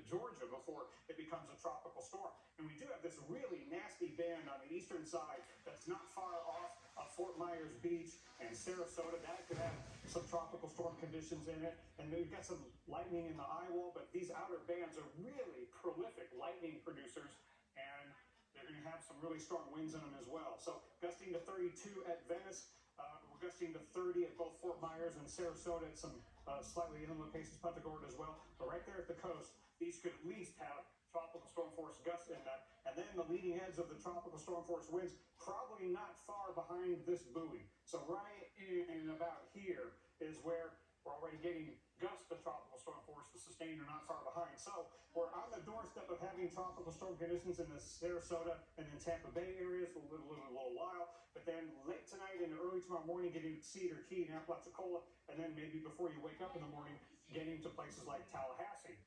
Georgia before it becomes a tropical storm. And we do have this really nasty band on the eastern side that's not far off of Fort Myers Beach and Sarasota. That could have some tropical storm conditions in it. And we've got some lightning in the eye wall, but these outer bands are really prolific lightning producers, and they're going to have some really strong winds in them as well. So gusting to 32 at Venice. We're gusting to 30 at both Fort Myers and Sarasota at some slightly inland locations, Punta Gorda as well. But right there at the coast, these could at least have tropical storm force gusts in them. And then the leading edge of the tropical storm force winds, probably not far behind this buoy. So right in about here is where we're already getting gusts of tropical storm force. The sustained are not far behind. So we're on the doorstep of having tropical storm conditions in the Sarasota and then Tampa Bay areas for a little while. But then late tonight and early tomorrow morning, getting to Cedar Key and Apalachicola. And then maybe before you wake up in the morning, getting to places like Tallahassee.